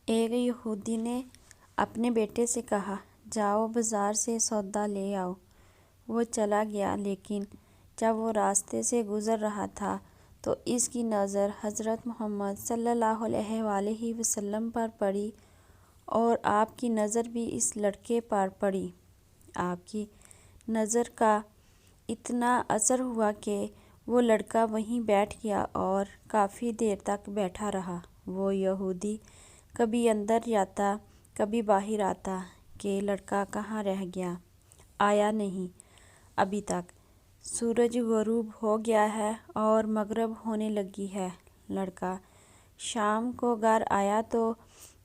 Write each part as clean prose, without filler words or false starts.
ایک یہودی نے اپنے بیٹے سے کہا، جاؤ بازار سے سودا لے آؤ۔ وہ چلا گیا، لیکن جب وہ راستے سے گزر رہا تھا تو اس کی نظر حضرت محمد صلی اللہ علیہ وآلہ وسلم پر پڑی اور آپ کی نظر بھی اس لڑکے پر پڑی۔ آپ کی نظر کا اتنا اثر ہوا کہ وہ لڑکا وہیں بیٹھ گیا اور کافی دیر تک بیٹھا رہا۔ وہ یہودی کبھی اندر جاتا کبھی باہر آتا کہ لڑکا کہاں رہ گیا، آیا نہیں ابھی تک۔ سورج غروب ہو گیا ہے اور مغرب ہونے لگی ہے۔ لڑکا شام کو گھر آیا تو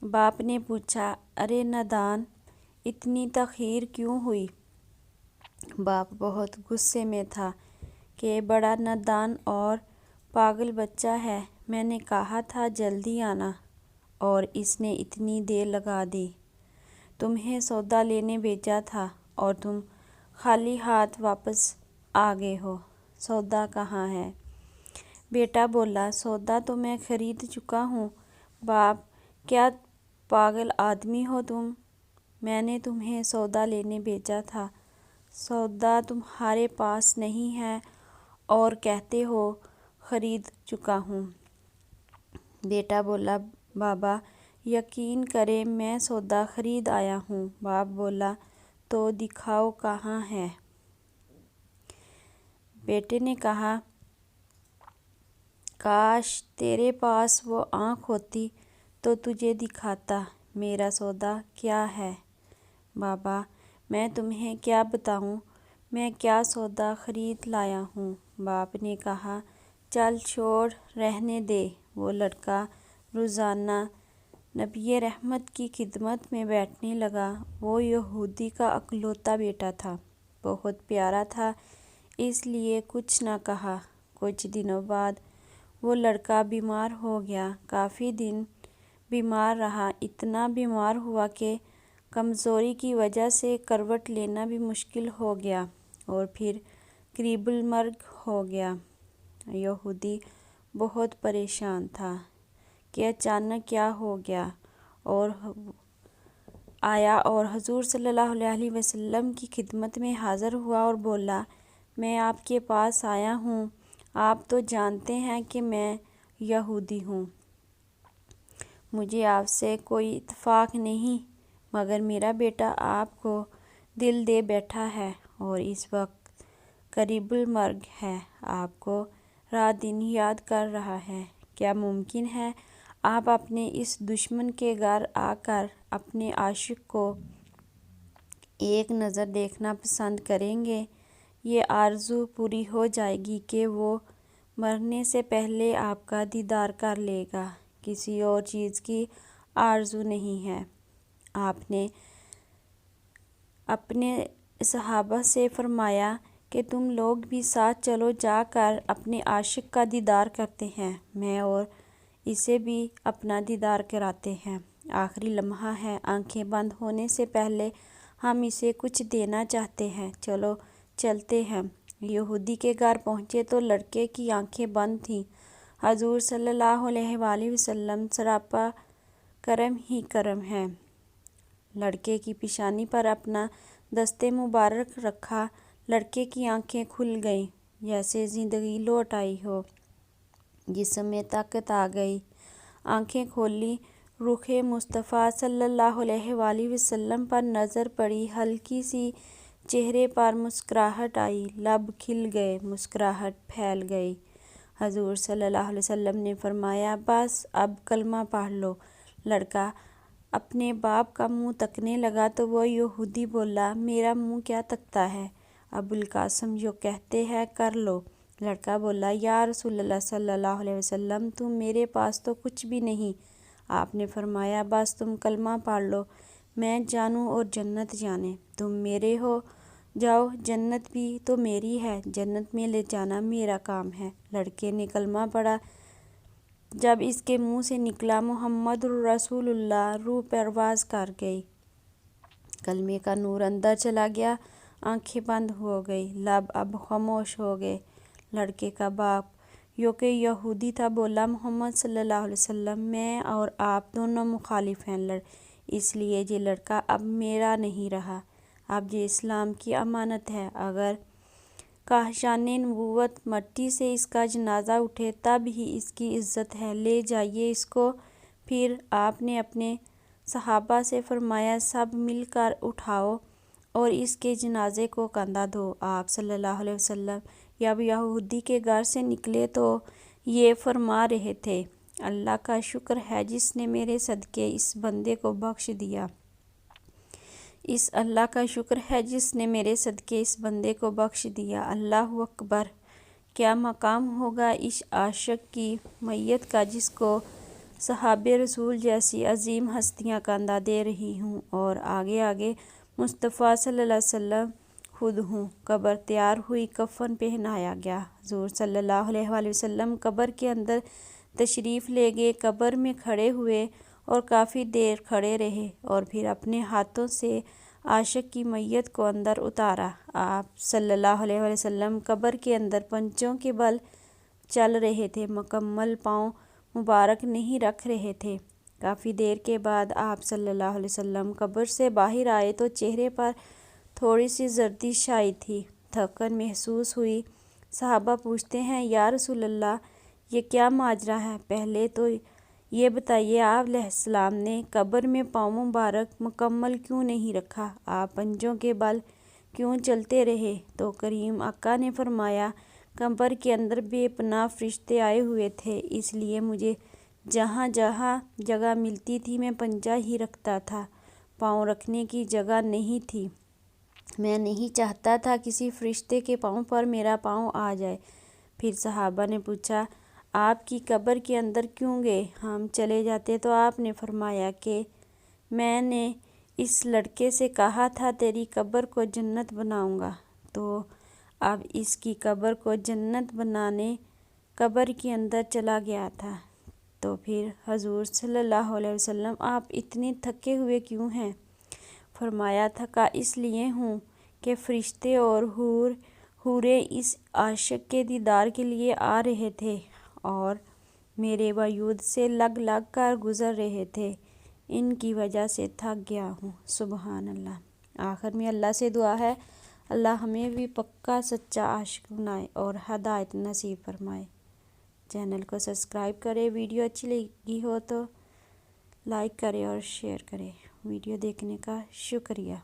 باپ نے پوچھا، ارے نادان، اتنی تاخیر کیوں ہوئی؟ باپ بہت غصے میں تھا کہ بڑا نادان اور پاگل بچہ ہے، میں نے کہا تھا جلدی آنا اور اس نے اتنی دیر لگا دی۔ تمہیں سودا لینے بھیجا تھا اور تم خالی ہاتھ واپس آ گئے ہو، سودا کہاں ہے؟ بیٹا بولا، سودا تو میں خرید چکا ہوں۔ باپ، کیا پاگل آدمی ہو تم؟ میں نے تمہیں سودا لینے بھیجا تھا، سودا تمہارے پاس نہیں ہے اور کہتے ہو خرید چکا ہوں۔ بیٹا بولا، بابا یقین کریں میں سودا خرید آیا ہوں۔ باپ بولا، تو دکھاؤ کہاں ہے؟ بیٹے نے کہا، کاش تیرے پاس وہ آنکھ ہوتی تو تجھے دکھاتا، میرا سودا کیا ہے۔ بابا، میں تمہیں کیا بتاؤں، میں کیا سودا خرید لایا ہوں۔ باپ نے کہا، چل چھوڑ، رہنے دے۔ وہ لڑکا روزانہ نبی رحمت کی خدمت میں بیٹھنے لگا۔ وہ یہودی کا اکلوتا بیٹا تھا، بہت پیارا تھا، اس لیے کچھ نہ کہا۔ کچھ دنوں بعد وہ لڑکا بیمار ہو گیا، کافی دن بیمار رہا، اتنا بیمار ہوا کہ کمزوری کی وجہ سے کروٹ لینا بھی مشکل ہو گیا اور پھر قریب المرگ ہو گیا۔ یہودی بہت پریشان تھا کہ اچانک کیا ہو گیا، اور آیا اور حضور صلی اللہ علیہ وسلم کی خدمت میں حاضر ہوا اور بولا، میں آپ کے پاس آیا ہوں، آپ تو جانتے ہیں کہ میں یہودی ہوں، مجھے آپ سے کوئی اتفاق نہیں، مگر میرا بیٹا آپ کو دل دے بیٹھا ہے اور اس وقت قریب المرگ ہے، آپ کو رات دن یاد کر رہا ہے۔ کیا ممکن ہے آپ اپنے اس دشمن کے گھر آ کر اپنے عاشق کو ایک نظر دیکھنا پسند کریں گے؟ یہ آرزو پوری ہو جائے گی کہ وہ مرنے سے پہلے آپ کا دیدار کر لے گا، کسی اور چیز کی آرزو نہیں ہے۔ آپ نے اپنے صحابہ سے فرمایا کہ تم لوگ بھی ساتھ چلو، جا کر اپنے عاشق کا دیدار کرتے ہیں، میں اور اسے بھی اپنا دیدار کراتے ہیں۔ آخری لمحہ ہے، آنکھیں بند ہونے سے پہلے ہم اسے کچھ دینا چاہتے ہیں، چلو چلتے ہیں۔ یہودی کے گھر پہنچے تو لڑکے کی آنکھیں بند تھیں۔ حضور صلی اللہ علیہ وآلہ وسلم سراپا کرم ہی کرم ہیں۔ لڑکے کی پیشانی پر اپنا دست مبارک رکھا، لڑکے کی آنکھیں کھل گئیں، جیسے زندگی لوٹ آئی ہو، جسم میں طاقت آ گئی۔ آنکھیں کھولیں، رخ مصطفیٰ صلی اللہ علیہ وآلہ وسلم پر نظر پڑی، ہلکی سی چہرے پر مسکراہٹ آئی، لب کھل گئے، مسکراہٹ پھیل گئی۔ حضور صلی اللہ علیہ وسلم نے فرمایا، بس اب کلمہ پڑھ لو۔ لڑکا اپنے باپ کا منہ تکنے لگا تو وہ یہودی بولا، میرا منہ کیا تکتا ہے، ابو القاسم جو کہتے ہیں کر لو۔ لڑکا بولا، یا رسول اللہ صلی اللہ علیہ وسلم، میرے پاس تو کچھ بھی نہیں۔ آپ نے فرمایا، بس تم کلمہ پڑھ لو، میں جانوں اور جنت جانے، تم میرے ہو، جاؤ، جنت بھی تو میری ہے، جنت میں لے جانا میرا کام ہے۔ لڑکے نے کلمہ پڑھا، جب اس کے منہ سے نکلا محمد رسول اللہ، روح پرواز کر گئی، کلمے کا نور اندر چلا گیا، آنکھیں بند ہو گئی، لب اب خاموش ہو گئے۔ لڑکے کا باپ جو کہ یہودی تھا، بولا محمد صلی اللہ علیہ وسلم میں اور آپ دونوں مخالف ہیں، اس لیے یہ لڑکا اب میرا نہیں رہا، اب یہ اسلام کی امانت ہے، اگر کاہشان نبوت مٹی سے اس کا جنازہ اٹھے تب ہی اس کی عزت ہے، لے جائیے اس کو۔ پھر آپ نے اپنے صحابہ سے فرمایا سب مل کر اٹھاؤ اور اس کے جنازے کو کندھا دو۔ آپ صلی اللہ علیہ وسلم جب یہودی کے گھر سے نکلے تو یہ فرما رہے تھے، اللہ کا شکر ہے جس نے میرے صدقے اس بندے کو بخش دیا، اللہ کا شکر ہے جس نے میرے صدقے اس بندے کو بخش دیا، اللہ اکبر۔ کیا مقام ہوگا اس عاشق کی میت کا جس کو صحابہ رسول جیسی عظیم ہستیاں کندھا دے رہی ہوں، اور آگے آگے مصطفیٰ صلی اللہ علیہ وسلم خود ہوں۔ قبر تیار ہوئی، کفن پہنایا گیا، حضور صلی اللہ علیہ وآلہ وسلم قبر کے اندر تشریف لے گئے، قبر میں کھڑے ہوئے اور کافی دیر کھڑے رہے اور پھر اپنے ہاتھوں سے عاشق کی میت کو اندر اتارا۔ آپ صلی اللہ علیہ وآلہ وسلم قبر کے اندر پنجوں کے بل چل رہے تھے، مکمل پاؤں مبارک نہیں رکھ رہے تھے۔ کافی دیر کے بعد آپ صلی اللہ علیہ وسلم قبر سے باہر آئے تو چہرے پر تھوڑی سی زردی چھائی تھی، تھکن محسوس ہوئی۔ صحابہ پوچھتے ہیں یا رسول اللہ یہ کیا ماجرا ہے؟ پہلے تو یہ بتائیے آپ علیہ السلام نے قبر میں پاؤں مبارک مکمل کیوں نہیں رکھا، آپ پنجوں کے بل کیوں چلتے رہے؟ تو کریم آقا نے فرمایا قبر کے اندر بے پناہ فرشتے آئے ہوئے تھے، اس لیے مجھے جہاں جہاں جگہ ملتی تھی میں پنجہ ہی رکھتا تھا، پاؤں رکھنے کی جگہ نہیں تھی، میں نہیں چاہتا تھا کسی فرشتے کے پاؤں پر میرا پاؤں آ جائے۔ پھر صحابہ نے پوچھا آپ کی قبر کے اندر کیوں گئے، ہم چلے جاتے؟ تو آپ نے فرمایا کہ میں نے اس لڑکے سے کہا تھا تیری قبر کو جنت بناؤں گا، تو اب اس کی قبر کو جنت بنانے قبر کے اندر چلا گیا تھا۔ تو پھر حضور صلی اللہ علیہ وسلم آپ اتنے تھکے ہوئے کیوں ہیں؟ فرمایا تھکا اس لیے ہوں کہ فرشتے اور حوریں اس عاشق کے دیدار کے لیے آ رہے تھے اور میرے وجود سے لگ لگ کر گزر رہے تھے، ان کی وجہ سے تھک گیا ہوں۔ سبحان اللہ۔ آخر میں اللہ سے دعا ہے اللہ ہمیں بھی پکا سچا عاشق بنائے اور ہدایت نصیب فرمائے۔ چینل کو سبسکرائب کرے، ویڈیو اچھی لگی ہو تو لائک کرے اور شیئر کرے۔ ویڈیو دیکھنے کا شکریہ۔